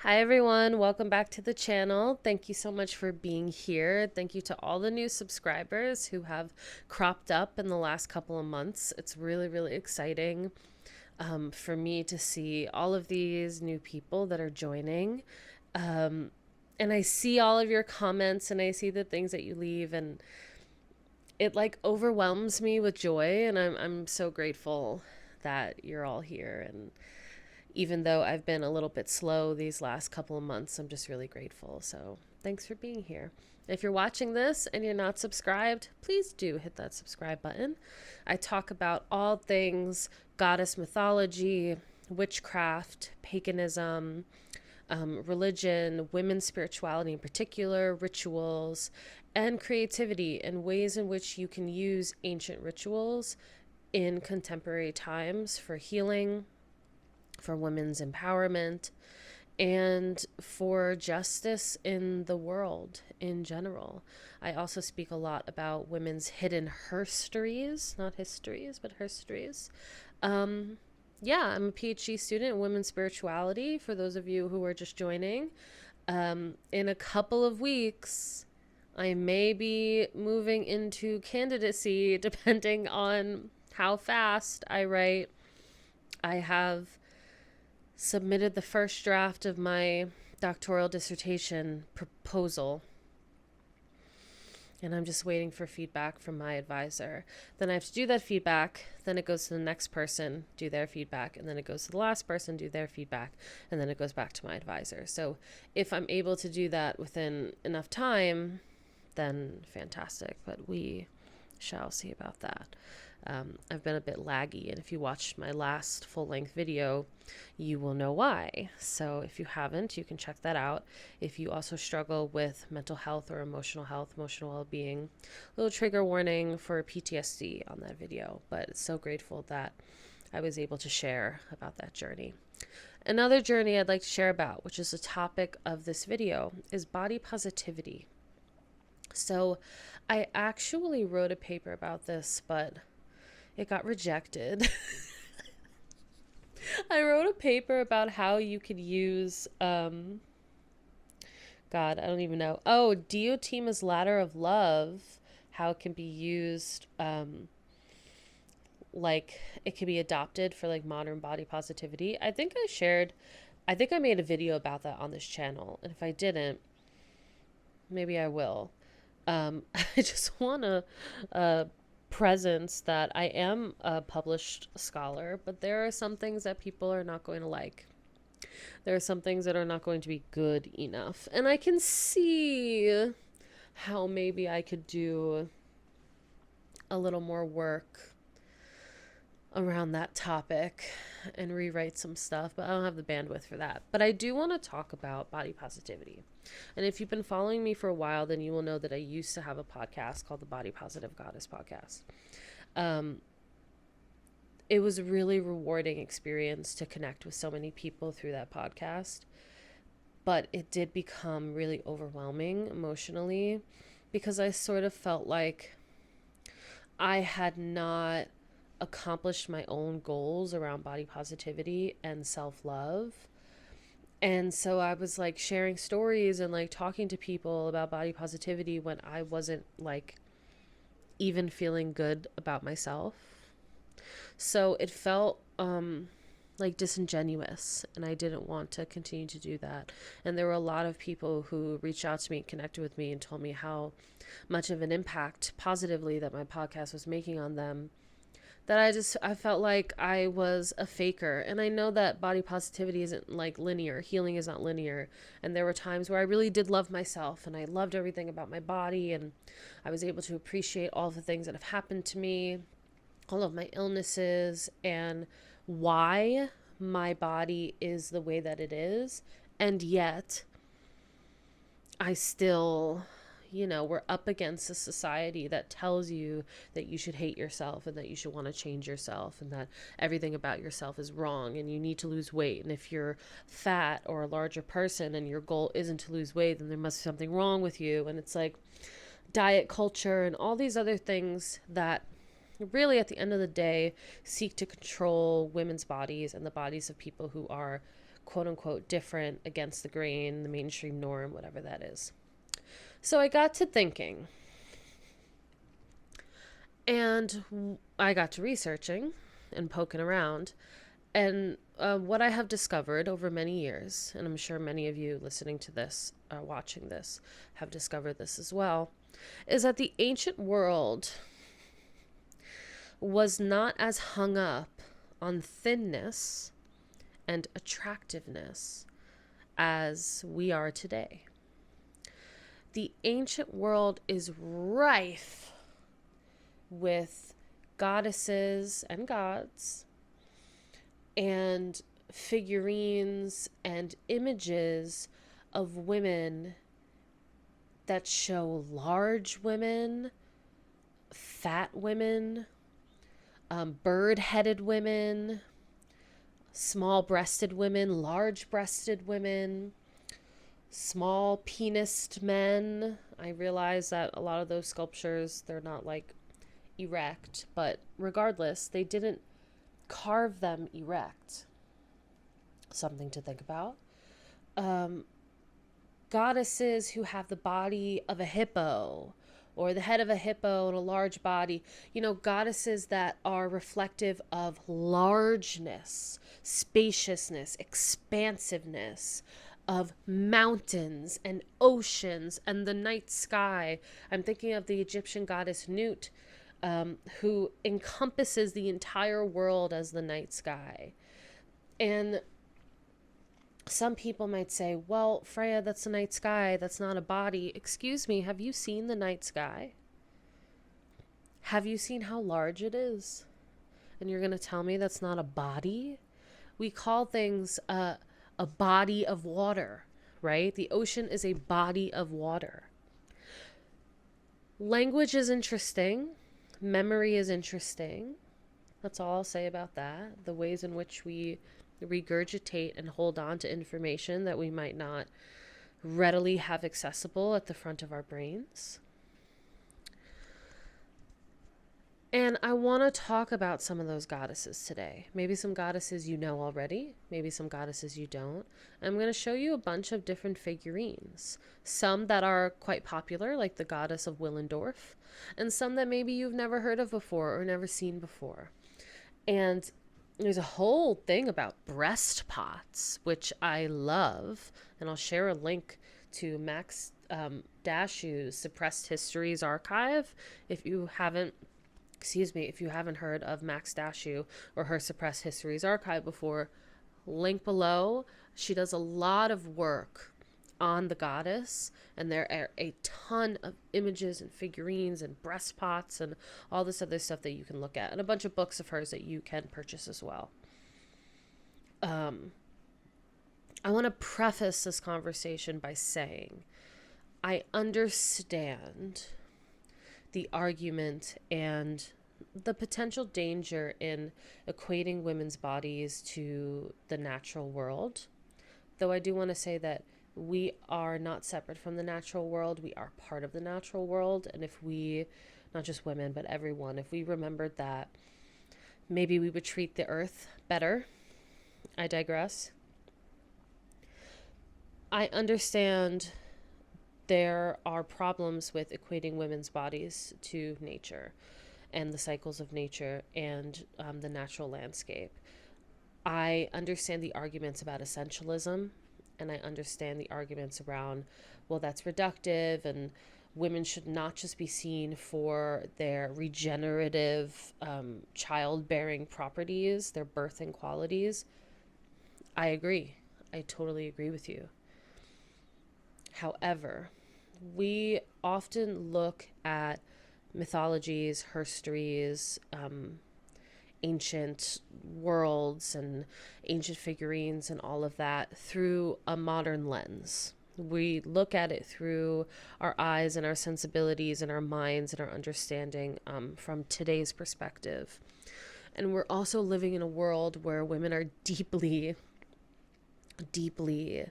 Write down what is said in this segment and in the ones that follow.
Hi everyone, welcome back to the channel. Thank you so much for being here. Thank you to all the new subscribers who have cropped up in the last couple of months. It's really exciting for me to see all of these new people that are joining. And I see all of your comments and I see the things that you leave, and it like overwhelms me with joy, and I'm so grateful that you're all here. And even though I've been a little bit slow these last couple of months, I'm just really grateful. So thanks for being here. If you're watching this and you're not subscribed, please do hit that subscribe button. I talk about all things goddess mythology, witchcraft, paganism, religion, women's spirituality in particular, rituals, and creativity, and ways in which you can use ancient rituals in contemporary times for healing, for women's empowerment, and for justice in the world in general. I also speak a lot about women's hidden herstories, not histories, but herstories. Yeah, I'm a PhD student in women's spirituality, for those of you who are just joining. In a couple of weeks, I may be moving into candidacy depending on how fast I write. I have submitted the first draft of my doctoral dissertation proposal, and I'm just waiting for feedback from my advisor. Then I have to do that feedback, then it goes to the next person, do their feedback, and then it goes to the last person, do their feedback, and then it goes back to my advisor. So if I'm able to do that within enough time, then fantastic, but we shall see about that. I've been a bit laggy, and if you watched my last full-length video, you will know why. So if you haven't, you can check that out. If you also struggle with mental health or emotional health, emotional well-being, little trigger warning for PTSD on that video, but so grateful that I was able to share about that journey. Another journey I'd like to share about, which is the topic of this video, is body positivity. So I actually wrote a paper about this, but it got rejected. I wrote a paper about how you could use, God, I don't even know. Oh, Diotima's Ladder of Love, how it can be used, like it can be adopted for like modern body positivity. I think I made a video about that on this channel. And if I didn't, maybe I will. I just want to presence that I am a published scholar, but there are some things that people are not going to like. There are some things that are not going to be good enough. And I can see how maybe I could do a little more work around that topic and rewrite some stuff, but I don't have the bandwidth for that. But I do want to talk about body positivity. And if you've been following me for a while, then you will know that I used to have a podcast called the Body Positive Goddess Podcast. It was a really rewarding experience to connect with so many people through that podcast, but it did become really overwhelming emotionally, because I sort of felt like I had not accomplished my own goals around body positivity and self-love. And so I was like sharing stories and like talking to people about body positivity when I wasn't like even feeling good about myself. So it felt like disingenuous, and I didn't want to continue to do that. And there were a lot of people who reached out to me, connected with me, and told me how much of an impact positively that my podcast was making on them, that I felt like I was a faker. And I know that body positivity isn't like linear. Healing is not linear. And there were times where I really did love myself, and I loved everything about my body, and I was able to appreciate all the things that have happened to me, all of my illnesses, and why my body is the way that it is. And yet I still, we're up against a society that tells you that you should hate yourself, and that you should want to change yourself, and that everything about yourself is wrong, and you need to lose weight. And if you're fat or a larger person and your goal isn't to lose weight, then there must be something wrong with you. And it's like diet culture and all these other things that really at the end of the day seek to control women's bodies and the bodies of people who are quote unquote different, against the grain, the mainstream norm, whatever that is. So I got to thinking, and I got to researching and poking around. And what I have discovered over many years, and I'm sure many of you listening to this, watching this, have discovered this as well, is that the ancient world was not as hung up on thinness and attractiveness as we are today. The ancient world is rife with goddesses and gods and figurines and images of women that show large women, fat women, bird-headed women, small-breasted women, large-breasted women, small penised men. I realize that a lot of those sculptures, they're not like erect, but regardless, they didn't carve them erect. Something to think about. Goddesses who have the body of a hippo or the head of a hippo and a large body, goddesses that are reflective of largeness, spaciousness, expansiveness, of mountains and oceans and the night sky. I'm thinking of the Egyptian goddess Nut, who encompasses the entire world as the night sky. And some people might say, well, Freya, that's the night sky. That's not a body. Excuse me, have you seen the night sky? Have you seen how large it is? And you're going to tell me that's not a body? We call things a body of water, right? The ocean is a body of water. Language is interesting. Memory is interesting. That's all I'll say about that. The ways in which we regurgitate and hold on to information that we might not readily have accessible at the front of our brains. And I want to talk about some of those goddesses today. Maybe some goddesses you know already, maybe some goddesses you don't. I'm going to show you a bunch of different figurines. Some that are quite popular, like the goddess of Willendorf, and some that maybe you've never heard of before or never seen before. And there's a whole thing about breast pots, which I love, and I'll share a link to Max Dashu's Suppressed Histories Archive if you haven't heard of Max Dashu or her Suppressed Histories Archive before. Link below. She does a lot of work on the goddess, and there are a ton of images and figurines and breast pots and all this other stuff that you can look at, and a bunch of books of hers that you can purchase as well. I want to preface this conversation by saying I understand the argument and the potential danger in equating women's bodies to the natural world. Though I do want to say that we are not separate from the natural world. We are part of the natural world. And if we, not just women, but everyone, if we remembered that, maybe we would treat the earth better. I digress. I understand there are problems with equating women's bodies to nature and the cycles of nature and the natural landscape. I understand the arguments about essentialism, and I understand the arguments around, well, that's reductive, and women should not just be seen for their regenerative childbearing properties, their birthing qualities. I agree. I totally agree with you. However, we often look at mythologies, histories, ancient worlds and ancient figurines and all of that through a modern lens. We look at it through our eyes and our sensibilities and our minds and our understanding from today's perspective. And we're also living in a world where women are deeply, deeply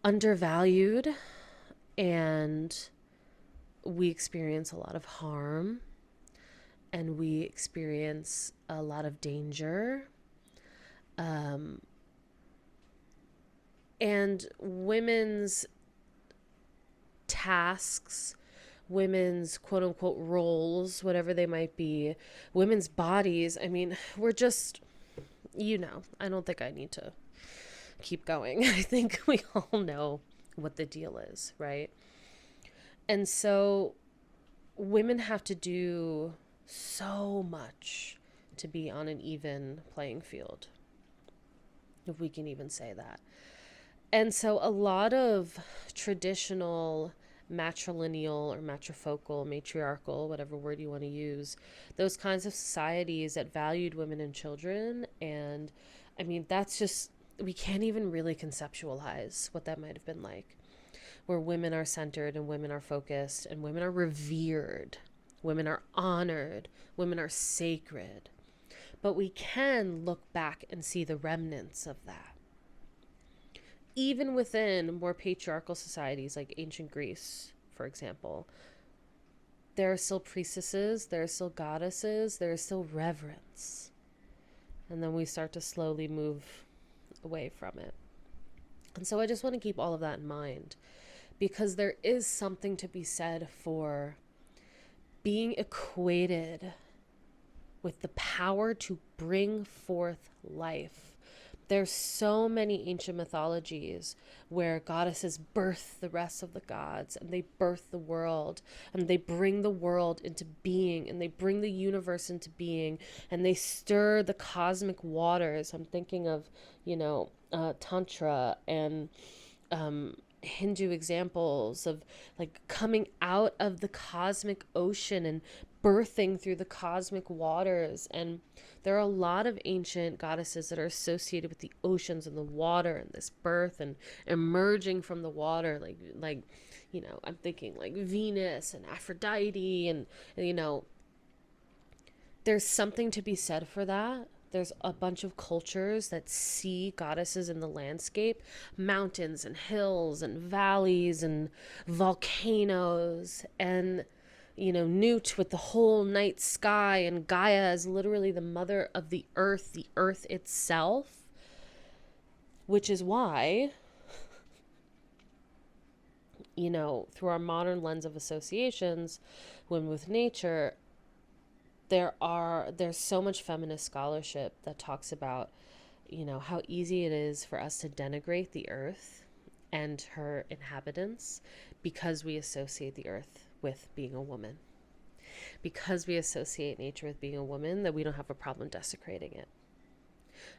undervalued, and we experience a lot of harm, and we experience a lot of danger. And women's tasks, women's quote unquote roles, whatever they might be, women's bodies. I mean, we're just, I don't think I need to keep going. I think we all know what the deal is, right? And so women have to do so much to be on an even playing field, if we can even say that. And so a lot of traditional matrilineal or matrifocal, matriarchal, whatever word you want to use, those kinds of societies that valued women and children. And I mean, that's just, we can't even really conceptualize what that might have been like, where women are centered and women are focused and women are revered, women are honored, women are sacred. But we can look back and see the remnants of that. Even within more patriarchal societies like ancient Greece, for example, there are still priestesses, there are still goddesses, there is still reverence. And then we start to slowly move away from it. And so I just want to keep all of that in mind, because there is something to be said for being equated with the power to bring forth life. There's so many ancient mythologies where goddesses birth the rest of the gods, and they birth the world, and they bring the world into being, and they bring the universe into being, and they stir the cosmic waters. I'm thinking of, Tantra and Hindu examples of like coming out of the cosmic ocean and birthing through the cosmic waters. And there are a lot of ancient goddesses that are associated with the oceans and the water and this birth and emerging from the water, like I'm thinking like Venus and Aphrodite, and there's something to be said for that. There's a bunch of cultures that see goddesses in the landscape, mountains and hills and valleys and volcanoes, and Newt with the whole night sky, and Gaia is literally the mother of the earth itself, which is why, through our modern lens of associations, when with nature, there's so much feminist scholarship that talks about, how easy it is for us to denigrate the earth and her inhabitants because we associate the earth with being a woman. Because we associate nature with being a woman, that we don't have a problem desecrating it.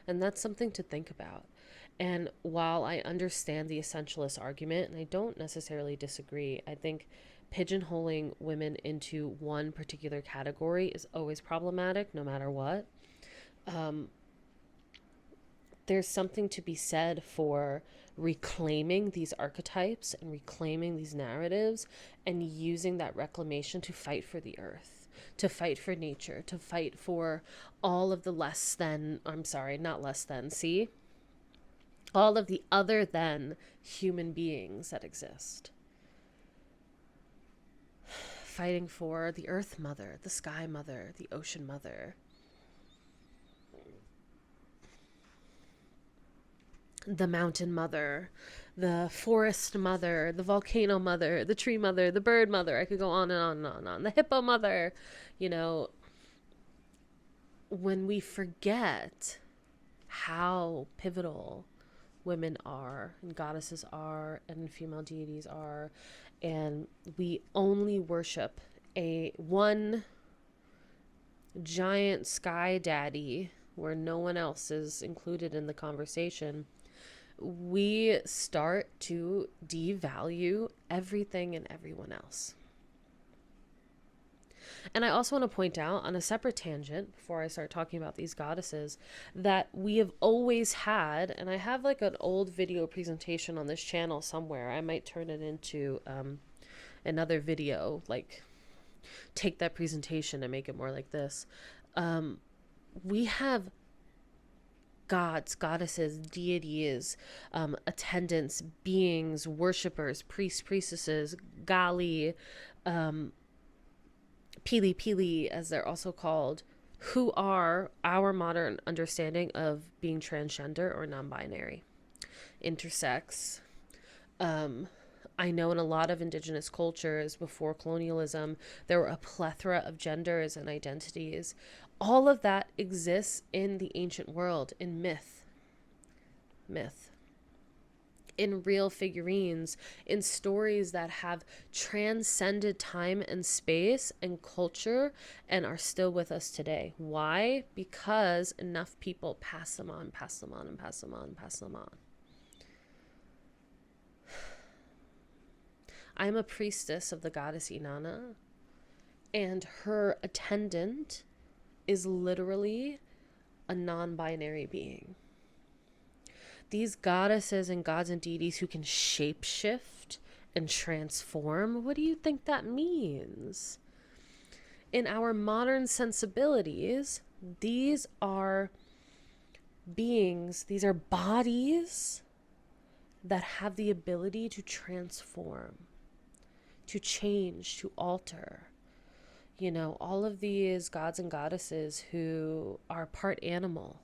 And that's something to think about. And while I understand the essentialist argument, and I don't necessarily disagree, I think pigeonholing women into one particular category is always problematic, no matter what. There's something to be said for reclaiming these archetypes and reclaiming these narratives and using that reclamation to fight for the earth, to fight for nature, to fight for all of the all of the other than human beings that exist. Fighting for the earth mother, the sky mother, the ocean mother, the mountain mother, the forest mother, the volcano mother, the tree mother, the bird mother. I could go on and on and on and on. The hippo mother. When we forget how pivotal women are and goddesses are and female deities are, and we only worship one giant sky daddy where no one else is included in the conversation, we start to devalue everything and everyone else. And I also want to point out, on a separate tangent, before I start talking about these goddesses, that we have always had, and I have like an old video presentation on this channel somewhere. I might turn it into another video, like take that presentation and make it more like this. We have gods, goddesses, deities, attendants, beings, worshippers, priests, priestesses, gali, pili pili, as they're also called, who are our modern understanding of being transgender or non-binary. intersex. Um, I know in a lot of indigenous cultures before colonialism, there were a plethora of genders and identities. All of that exists in the ancient world, in myth, in real figurines, in stories that have transcended time and space and culture and are still with us today. Why? Because enough people pass them on, pass them on, and pass them on, and pass them on. I'm a priestess of the goddess Inanna, and her attendant is literally a non-binary being. These goddesses and gods and deities who can shapeshift and transform, what do you think that means? In our modern sensibilities, these are beings, these are bodies that have the ability to transform, to change, to alter. You know, all of these gods and goddesses who are part animal.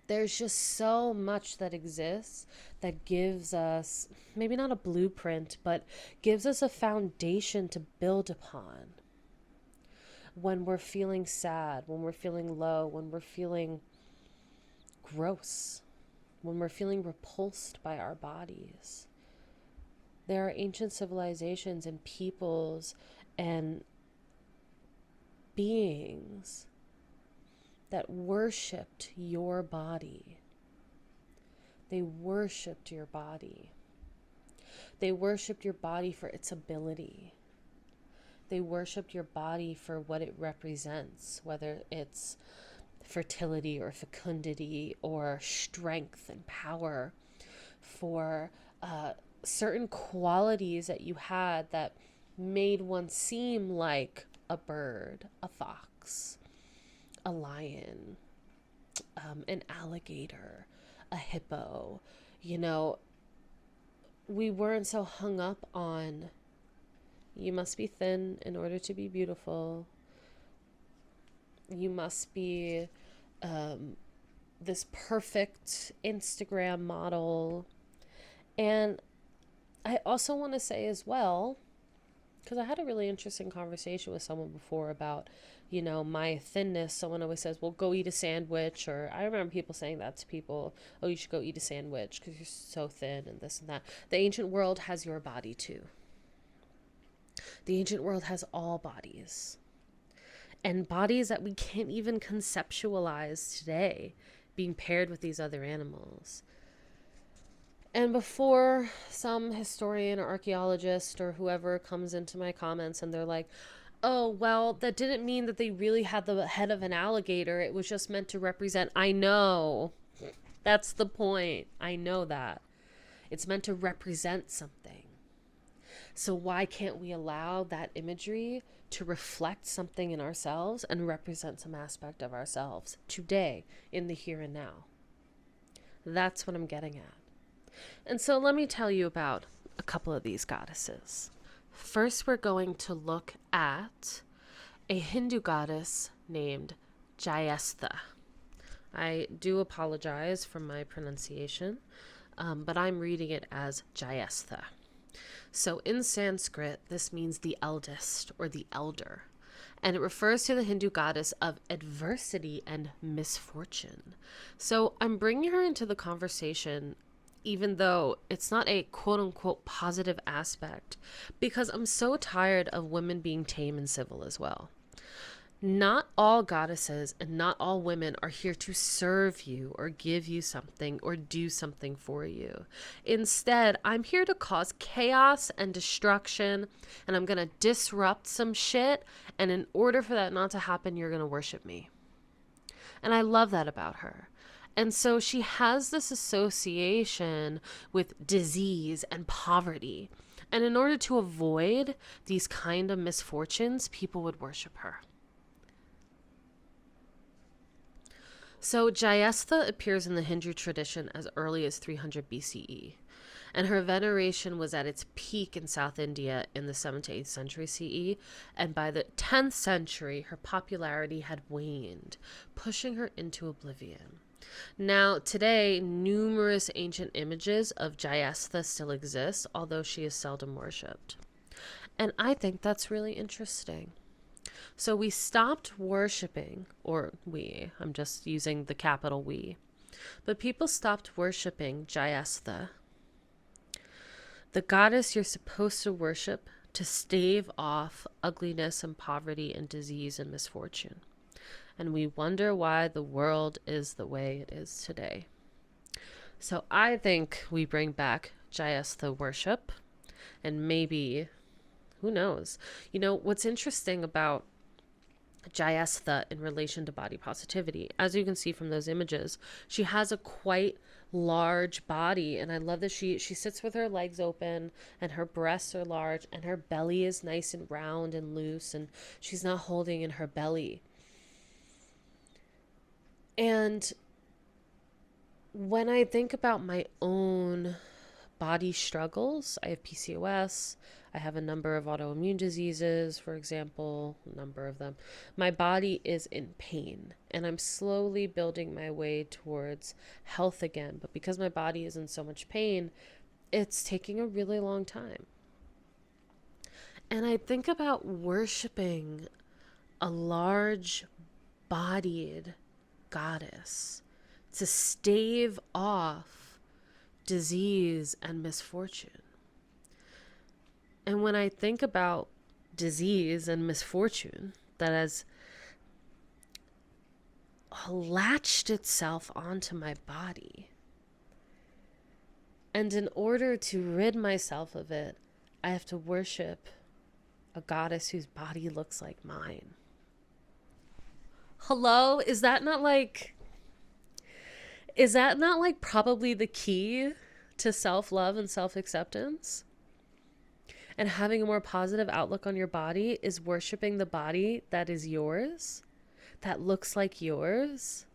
There's just so much that exists that gives us, maybe not a blueprint, but gives us a foundation to build upon. When we're feeling sad, when we're feeling low, when we're feeling gross, when we're feeling repulsed by our bodies. There are ancient civilizations and peoples and beings that worshipped your body. They worshipped your body. They worshipped your body for its ability. They worshipped your body for what it represents, whether it's fertility or fecundity or strength and power, for certain qualities that you had that made one seem like a bird, a fox, a lion, an alligator, a hippo. You know, we weren't so hung up on, you must be thin in order to be beautiful. You must be this perfect Instagram model. And I also want to say as well, because I had a really interesting conversation with someone before about, you know, my thinness. Someone always says, well, go eat a sandwich. Or I remember people saying that to people, oh, you should go eat a sandwich because you're so thin and this and that. The ancient world has your body too. The ancient world has all bodies. And bodies that we can't even conceptualize today being paired with these other animals. And before some historian or archaeologist or whoever comes into my comments and they're like, oh, well, that didn't mean that they really had the head of an alligator. It was just meant to represent. I know. That's the point. I know that. It's meant to represent something. So why can't we allow that imagery to reflect something in ourselves and represent some aspect of ourselves today, in the here and now? That's what I'm getting at. And so let me tell you about a couple of these goddesses. First, we're going to look at a Hindu goddess named Jayastha. I do apologize for my pronunciation, but I'm reading it as Jayastha. So in Sanskrit, this means the eldest or the elder, and it refers to the Hindu goddess of adversity and misfortune. So I'm bringing her into the conversation even though it's not a quote-unquote positive aspect, because I'm so tired of women being tame and civil as well. Not all goddesses and not all women are here to serve you or give you something or do something for you. Instead, I'm here to cause chaos and destruction, and I'm going to disrupt some shit, and in order for that not to happen, you're going to worship me. And I love that about her. And so she has this association with disease and poverty. And in order to avoid these kind of misfortunes, people would worship her. So Jayastha appears in the Hindu tradition as early as 300 BCE. And her veneration was at its peak in South India in the 7th to 8th century CE. And by the 10th century, her popularity had waned, pushing her into oblivion. Now, today, numerous ancient images of Jayastha still exist, although she is seldom worshipped. And I think that's really interesting. So we stopped worshiping, or we, I'm just using the capital we, but people stopped worshiping Jayastha, the goddess you're supposed to worship to stave off ugliness and poverty and disease and misfortune. And we wonder why the world is the way it is today. So I think we bring back Jayastha worship, and maybe, who knows? You know, what's interesting about Jayastha in relation to body positivity, as you can see from those images, she has a quite large body, and I love that she sits with her legs open and her breasts are large and her belly is nice and round and loose, and she's not holding in her belly. And when I think about my own body struggles, I have PCOS, I have a number of autoimmune diseases, for example, a number of them. My body is in pain, and I'm slowly building my way towards health again. But because my body is in so much pain, it's taking a really long time. And I think about worshiping a large bodied goddess to stave off disease and misfortune. And when I think about disease and misfortune that has latched itself onto my body, and in order to rid myself of it, I have to worship a goddess whose body looks like mine. Hello? Is that not like probably the key to self-love and self-acceptance? And having a more positive outlook on your body is worshiping the body that is yours, that looks like yours,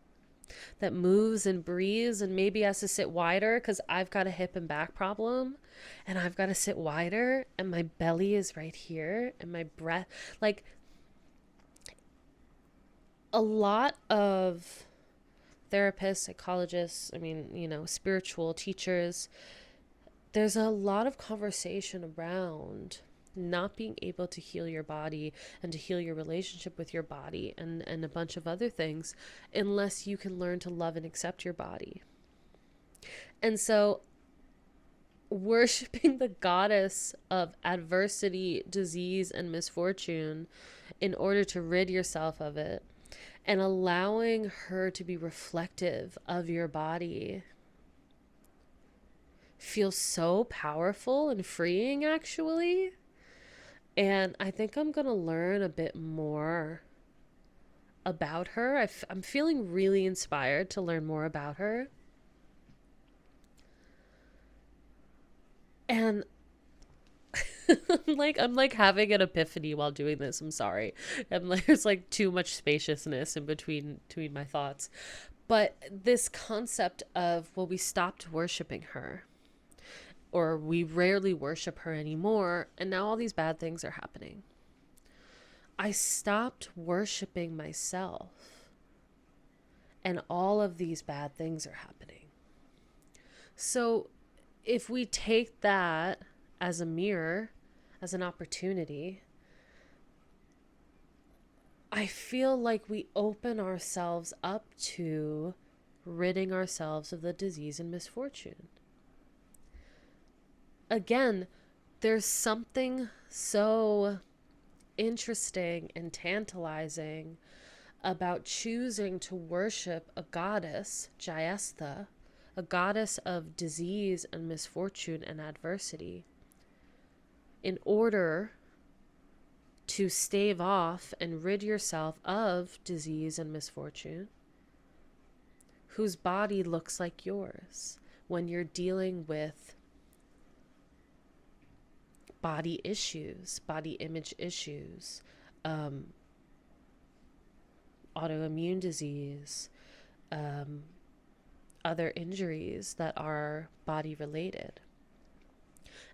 that moves and breathes and maybe has to sit wider because I've got a hip and back problem and I've got to sit wider and my belly is right here and my breath. Like, a lot of therapists, psychologists, spiritual teachers, there's a lot of conversation around not being able to heal your body and to heal your relationship with your body and a bunch of other things unless you can learn to love and accept your body. And so worshiping the goddess of adversity, disease, and misfortune in order to rid yourself of it and allowing her to be reflective of your body feels so powerful and freeing, actually. And I think I'm going to learn a bit more about her. I'm feeling really inspired to learn more about her. And I'm like having an epiphany while doing this. I'm sorry. There's like too much spaciousness in between my thoughts. But this concept of, well, we stopped worshiping her, or we rarely worship her anymore, and now all these bad things are happening. I stopped worshiping myself, and all of these bad things are happening. So if we take that as a mirror, as an opportunity, I feel like we open ourselves up to ridding ourselves of the disease and misfortune. Again, there's something so interesting and tantalizing about choosing to worship a goddess, Jayastha, a goddess of disease and misfortune and adversity, in order to stave off and rid yourself of disease and misfortune, whose body looks like yours when you're dealing with body issues, body image issues, autoimmune disease, other injuries that are body related.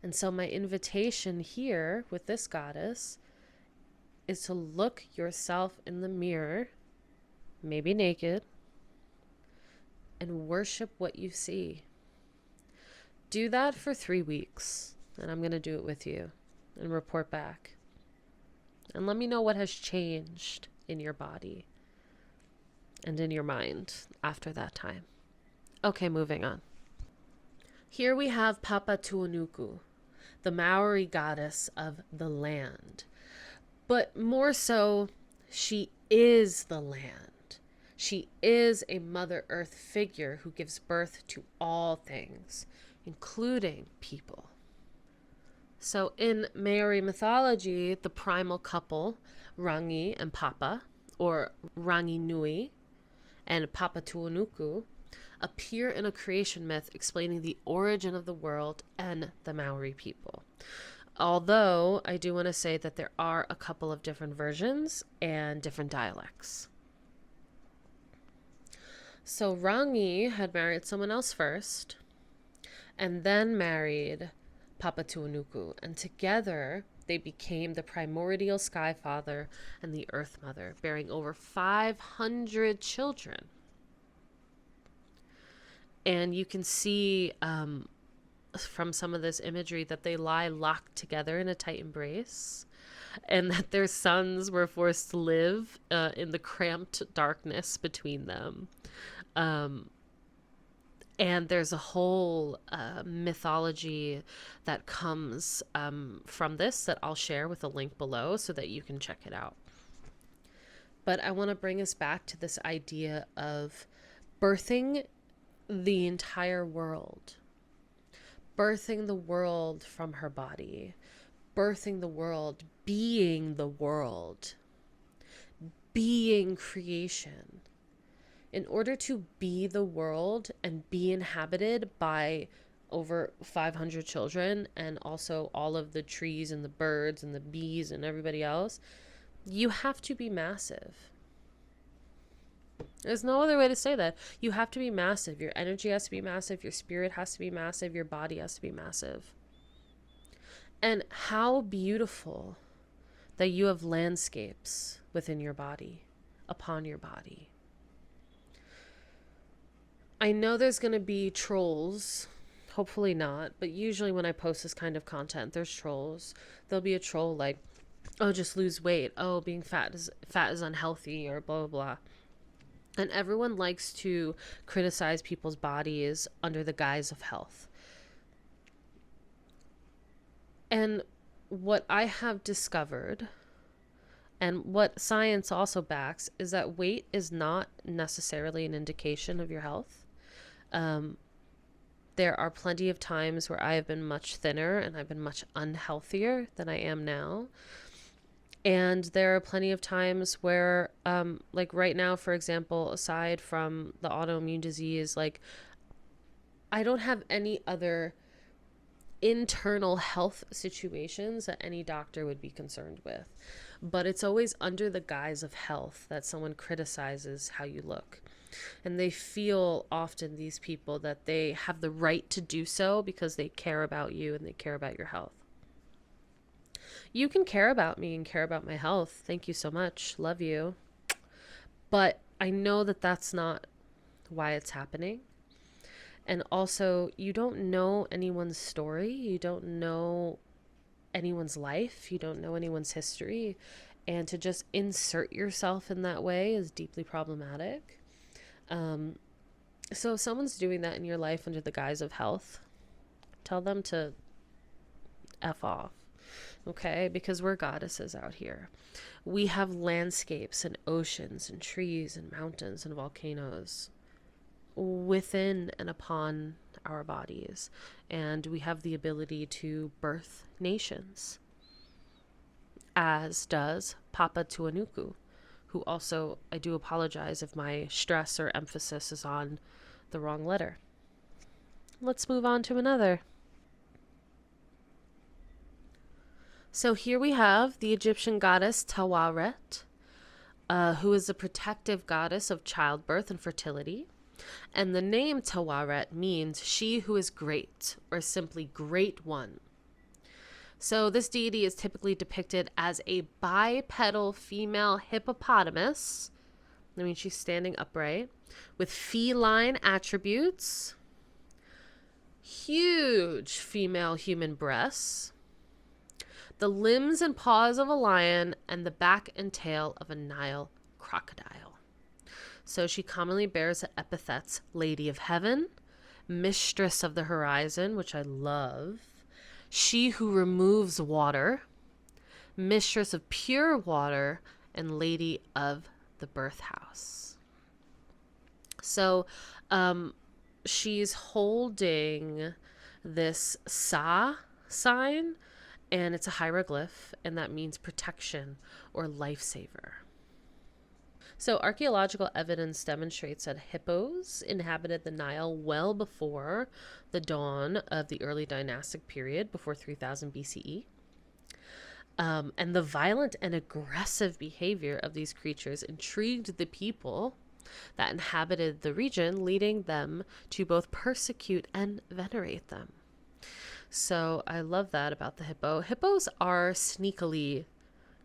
And so my invitation here with this goddess is to look yourself in the mirror, maybe naked, and worship what you see. Do that for 3 weeks, and I'm going to do it with you and report back. And let me know what has changed in your body and in your mind after that time. Okay, moving on. Here we have Papa Tuanuku, the Maori goddess of the land. But more so, she is the land. She is a Mother Earth figure who gives birth to all things, including people. So in Maori mythology, the primal couple, Rangi and Papa, or Rangi Nui and Papa Tuanuku, appear in a creation myth explaining the origin of the world and the Maori people. Although I do want to say that there are a couple of different versions and different dialects. So Rangi had married someone else first and then married Papa Tuanuku, and together they became the primordial Sky Father and the Earth Mother, bearing over 500 children. And you can see from some of this imagery that they lie locked together in a tight embrace, and that their sons were forced to live in the cramped darkness between them. And there's a whole mythology that comes from this that I'll share with a link below so that you can check it out. But I want to bring us back to this idea of birthing the entire world. Birthing the world from her body. Birthing the world, being the world. Being creation. In order to be the world and be inhabited by over 500 children and also all of the trees and the birds and the bees and everybody else, you have to be massive. There's no other way to say that. You have to be massive. Your energy has to be massive. Your spirit has to be massive. Your body has to be massive. And how beautiful that you have landscapes within your body, upon your body. I know there's going to be trolls, hopefully not, but usually when I post this kind of content, there's trolls. There'll be a troll like, oh, just lose weight. Oh, being fat is unhealthy, or blah, blah, blah. And everyone likes to criticize people's bodies under the guise of health. And what I have discovered, and what science also backs, is that weight is not necessarily an indication of your health. There are plenty of times where I have been much thinner and I've been much unhealthier than I am now. And there are plenty of times where, like right now, for example, aside from the autoimmune disease, like I don't have any other internal health situations that any doctor would be concerned with. But it's always under the guise of health that someone criticizes how you look. And they feel often, these people, that they have the right to do so because they care about you and they care about your health. You can care about me and care about my health. Thank you so much. Love you. But I know that that's not why it's happening. And also, you don't know anyone's story. You don't know anyone's life. You don't know anyone's history. And to just insert yourself in that way is deeply problematic. So if someone's doing that in your life under the guise of health, tell them to F off. Okay? Because we're goddesses out here. We have landscapes and oceans and trees and mountains and volcanoes within and upon our bodies. And we have the ability to birth nations. As does Papa Tuanuku, who also, I do apologize if my stress or emphasis is on the wrong letter. Let's move on to another. So here we have the Egyptian goddess Taweret, who is a protective goddess of childbirth and fertility. And the name Taweret means she who is great, or simply great one. So this deity is typically depicted as a bipedal female hippopotamus. I mean, she's standing upright with feline attributes, huge female human breasts, the limbs and paws of a lion, and the back and tail of a Nile crocodile. So she commonly bears the epithets Lady of Heaven, Mistress of the Horizon, which I love, She who removes water, Mistress of pure water, and Lady of the birth house. So she's holding this Sa sign, and it's a hieroglyph, and that means protection or lifesaver. So archaeological evidence demonstrates that hippos inhabited the Nile well before the dawn of the early dynastic period, before 3000 BCE. And the violent and aggressive behavior of these creatures intrigued the people that inhabited the region, leading them to both persecute and venerate them. So I love that about the hippo. Hippos are sneakily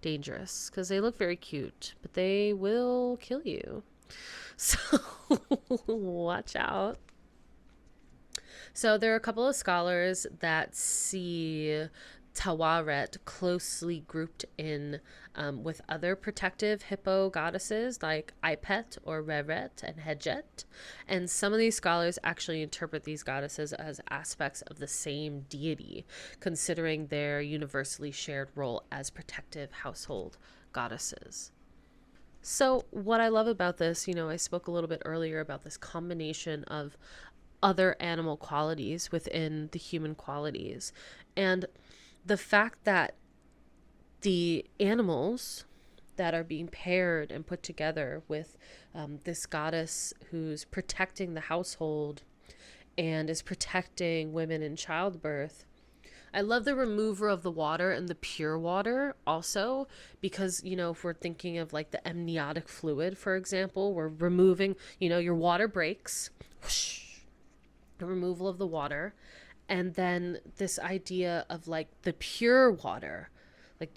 dangerous because they look very cute, but they will kill you. So watch out. So there are a couple of scholars that see Tawaret closely grouped in with other protective hippo goddesses like Ipet or Reret and Hedjet. And some of these scholars actually interpret these goddesses as aspects of the same deity, considering their universally shared role as protective household goddesses. So what I love about this, I spoke a little bit earlier about this combination of other animal qualities within the human qualities. And the fact that the animals that are being paired and put together with this goddess who's protecting the household and is protecting women in childbirth. I love the remover of the water and the pure water also, because, if we're thinking of like the amniotic fluid, for example, we're removing, your water breaks, whoosh, the removal of the water. And then this idea of like the pure water, where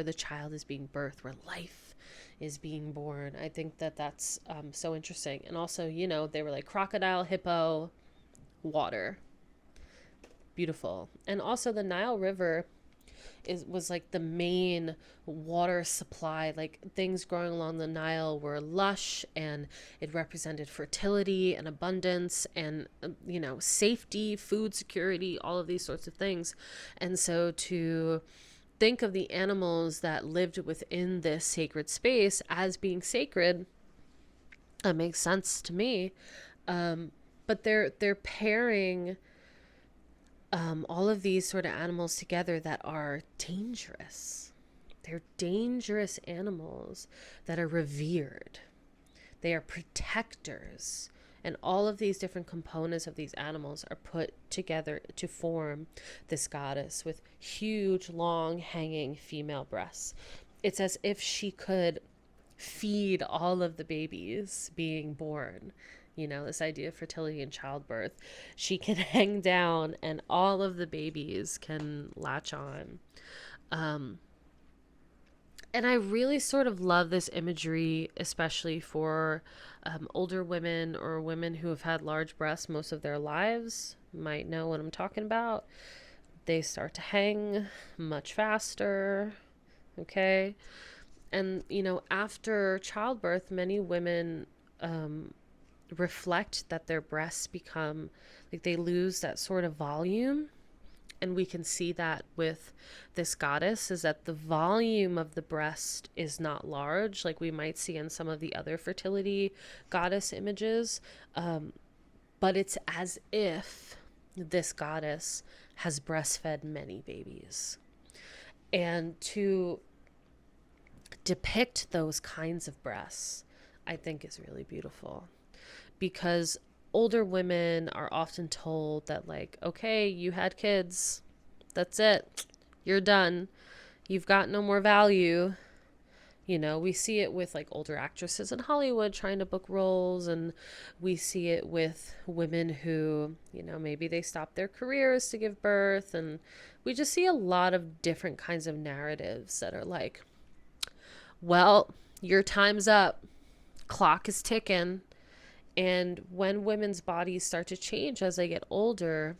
the child is being birthed, where life is being born. I think that that's so interesting. And also, they were like crocodile, hippo, water. Beautiful. And also the Nile River was like the main water supply. Like things growing along the Nile were lush, and it represented fertility and abundance and safety, food security, all of these sorts of things. And so to think of the animals that lived within this sacred space as being sacred, that makes sense to me. But they're pairing all of these sort of animals together that are dangerous. They're dangerous animals that are revered. They are protectors. And all of these different components of these animals are put together to form this goddess with huge, long, hanging female breasts. It's as if she could feed all of the babies being born. This idea of fertility and childbirth. She can hang down and all of the babies can latch on. And I really sort of love this imagery, especially for older women or women who have had large breasts most of their lives. Might know what I'm talking about. They start to hang much faster. Okay. And, after childbirth, many women reflect that their breasts become like they lose that sort of volume. And we can see that with this goddess, is that the volume of the breast is not large like we might see in some of the other fertility goddess images, but it's as if this goddess has breastfed many babies. And to depict those kinds of breasts, I think is really beautiful. Because older women are often told that, like, okay, you had kids, that's it, you're done, you've got no more value, You know, we see it with like older actresses in Hollywood trying to book roles, and we see it with women who, you know, maybe they stop their careers to give birth. And we just see a lot of different kinds of narratives that are like, well, your time's up, clock is ticking. And when women's bodies start to change as they get older,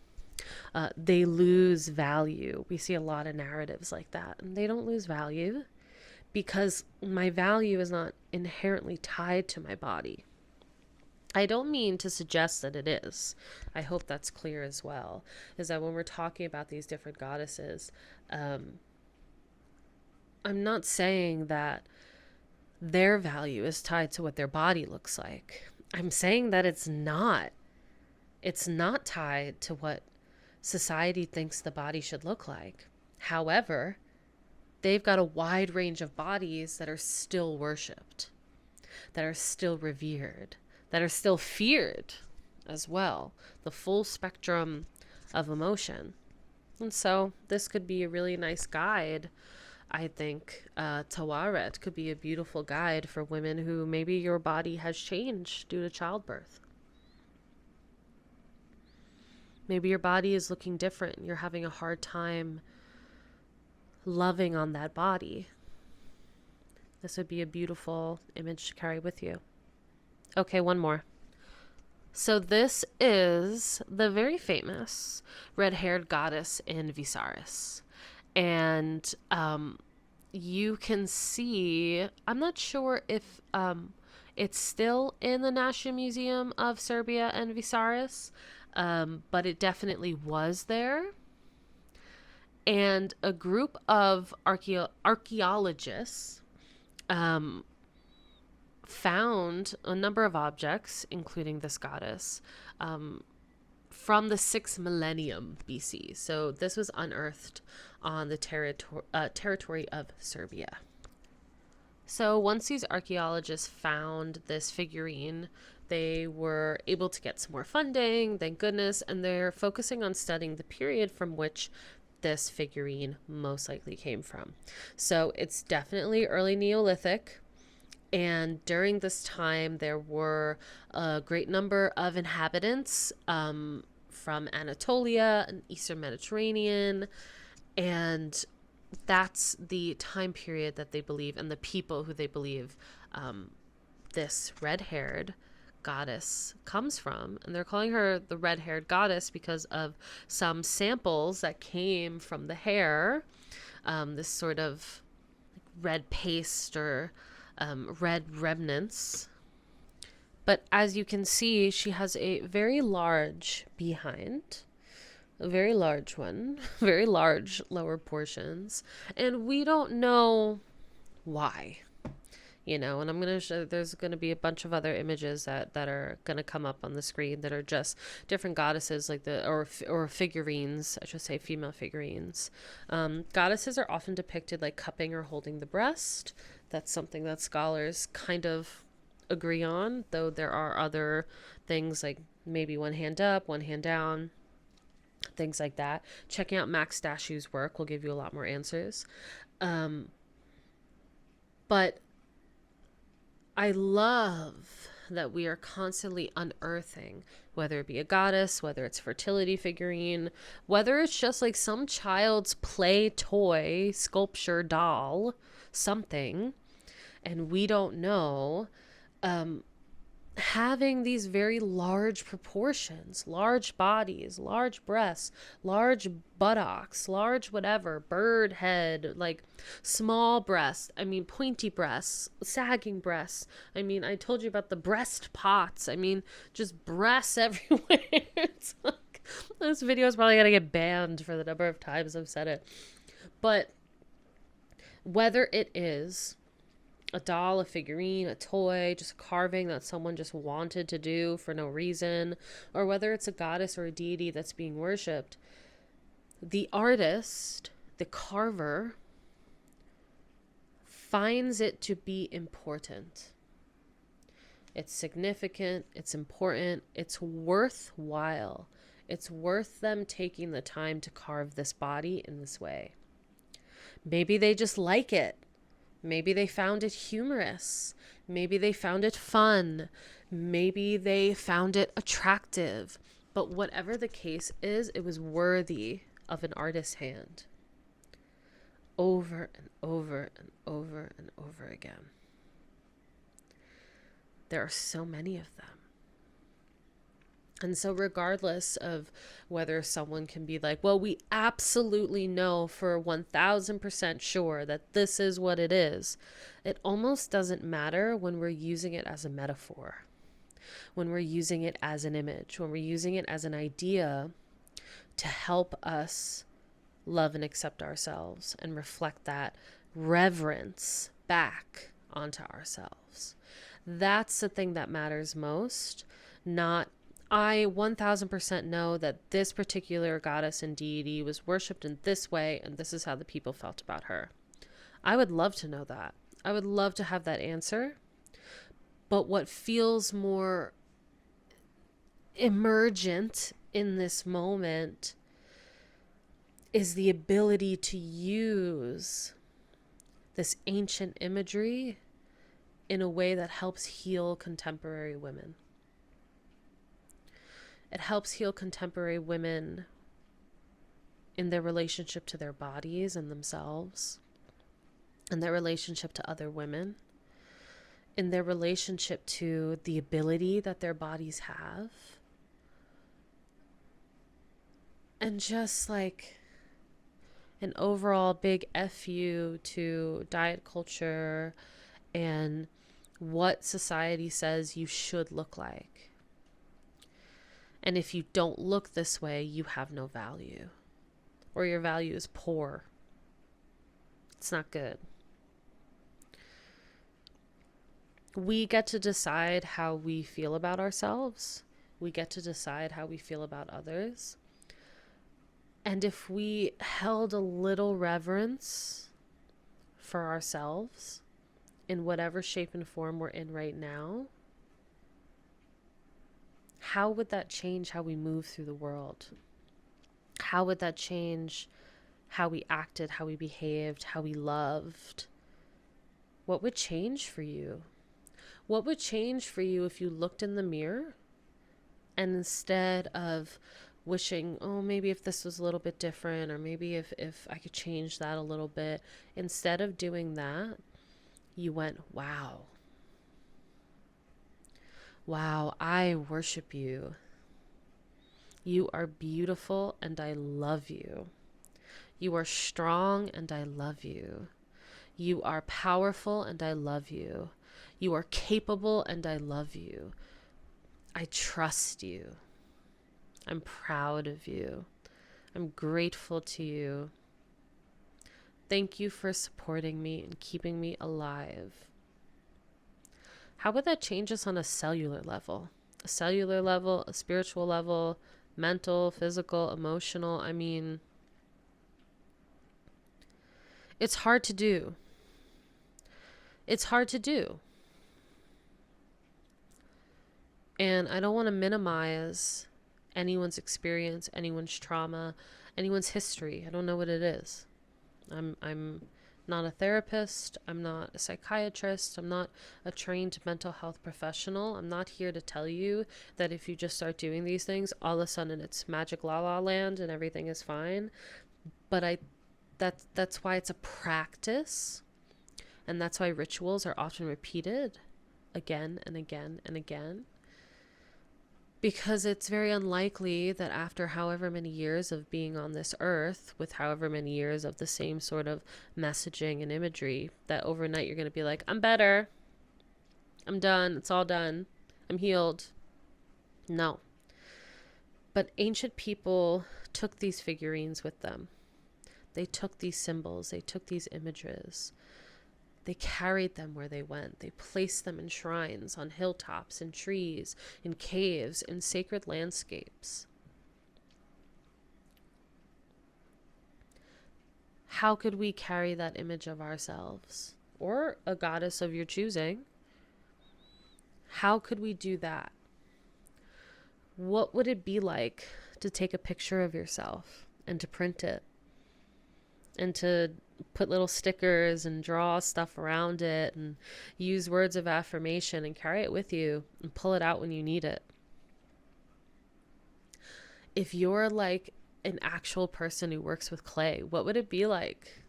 they lose value. We see a lot of narratives like that, and they don't lose value because my value is not inherently tied to my body. I don't mean to suggest that it is. I hope that's clear as well. Is that when we're talking about these different goddesses, I'm not saying that their value is tied to what their body looks like. I'm saying that it's not. It's not tied to what society thinks the body should look like. However, they've got a wide range of bodies that are still worshipped, that are still revered, that are still feared as well. The full spectrum of emotion. And so this could be a really nice guide. I think Tawaret could be a beautiful guide for women who maybe your body has changed due to childbirth. Maybe your body is looking different. You're having a hard time loving on that body. This would be a beautiful image to carry with you. Okay, one more. So this is the very famous red-haired goddess in Visaris. And you can see, I'm not sure if it's still in the National Museum of Serbia and Visaris, but it definitely was there. And a group of archaeologists found a number of objects, including this goddess, from the 6th millennium BC. So this was unearthed on the territory of Serbia. So once these archaeologists found this figurine, they were able to get some more funding, thank goodness, and they're focusing on studying the period from which this figurine most likely came from. So it's definitely early Neolithic. And during this time, there were a great number of inhabitants from Anatolia and Eastern Mediterranean. And that's the time period that they believe, and the people who they believe this red-haired goddess comes from. And they're calling her the red-haired goddess because of some samples that came from the hair, this sort of red paste or red remnants. But as you can see, she has a very large behind, a very large one, very large lower portions, and we don't know why. You know, and I'm going to show, there's going to be a bunch of other images that are going to come up on the screen that are just different goddesses, like or figurines, I should say female figurines. Goddesses are often depicted like cupping or holding the breast. That's something that scholars kind of agree on, though there are other things like maybe one hand up, one hand down, things like that. Checking out Max Dashu's work will give you a lot more answers. But I love that we are constantly unearthing, whether it be a goddess, whether it's a fertility figurine, whether it's just like some child's play toy, sculpture, doll, something, and we don't know, having these very large proportions, large bodies, large breasts, large buttocks, large whatever, bird head, like small breasts, I mean pointy breasts, sagging breasts. I mean, I told you about the breast pots. I mean, just breasts everywhere. It's like, this video is probably gonna get banned for the number of times I've said it. But whether it is a doll, a figurine, a toy, just a carving that someone just wanted to do for no reason, or whether it's a goddess or a deity that's being worshipped, the artist, the carver, finds it to be important. It's significant, it's important, it's worthwhile. It's worth them taking the time to carve this body in this way. Maybe they just like it. Maybe they found it humorous. Maybe they found it fun. Maybe they found it attractive. But whatever the case is, it was worthy of an artist's hand. Over and over and over and over again. There are so many of them. And so regardless of whether someone can be like, well, we absolutely know for 1000% sure that this is what it is, it almost doesn't matter when we're using it as a metaphor, when we're using it as an image, when we're using it as an idea to help us love and accept ourselves and reflect that reverence back onto ourselves. That's the thing that matters most, not I 1000% know that this particular goddess and deity was worshipped in this way, and this is how the people felt about her. I would love to know that. I would love to have that answer. But what feels more emergent in this moment is the ability to use this ancient imagery in a way that helps heal contemporary women. It helps heal contemporary women in their relationship to their bodies and themselves, in their relationship to other women, in their relationship to the ability that their bodies have. And just like an overall big FU to diet culture and what society says you should look like. And if you don't look this way, you have no value. Or your value is poor. It's not good. We get to decide how we feel about ourselves. We get to decide how we feel about others. And if we held a little reverence for ourselves in whatever shape and form we're in right now, how would that change how we move through the world? How would that change how we acted, how we behaved, how we loved? What would change for you? What would change for you if you looked in the mirror and instead of wishing, oh, maybe if this was a little bit different, or maybe if I could change that a little bit, instead of doing that, you went, wow. Wow, I worship you. You are beautiful and I love you. You are strong and I love you. You are powerful and I love you. You are capable and I love you. I trust you. I'm proud of you. I'm grateful to you. Thank you for supporting me and keeping me alive. How would that change us on a cellular level? A cellular level, a spiritual level, mental, physical, emotional? I mean, it's hard to do. It's hard to do. And I don't want to minimize anyone's experience, anyone's trauma, anyone's history. I don't know what it is. I'm not a therapist. I'm not a psychiatrist. I'm not a trained mental health professional. I'm not here to tell you that if you just start doing these things, all of a sudden it's magic la la land and everything is fine. But that's why it's a practice. And that's why rituals are often repeated again and again and again. Because it's very unlikely that after however many years of being on this earth, with however many years of the same sort of messaging and imagery, that overnight you're going to be like, I'm better. I'm done. It's all done. I'm healed. No. But ancient people took these figurines with them. They took these symbols. They took these images. They carried them where they went. They placed them in shrines, on hilltops, in trees, in caves, in sacred landscapes. How could we carry that image of ourselves, or a goddess of your choosing? How could we do that? What would it be like to take a picture of yourself and to print it and to put little stickers and draw stuff around it and use words of affirmation and carry it with you and pull it out when you need it. If you're like an actual person who works with clay, what would it be like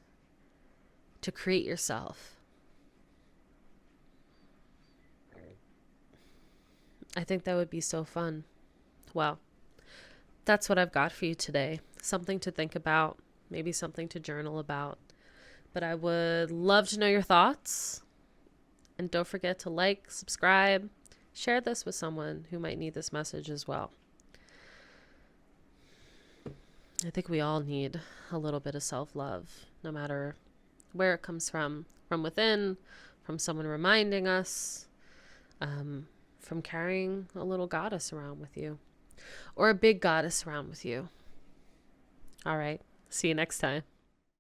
to create yourself? I think that would be so fun. Well, that's what I've got for you today. Something to think about, maybe something to journal about. But I would love to know your thoughts. And don't forget to like, subscribe, share this with someone who might need this message as well. I think we all need a little bit of self-love, no matter where it comes from within, from someone reminding us, from carrying a little goddess around with you, or a big goddess around with you. All right. See you next time.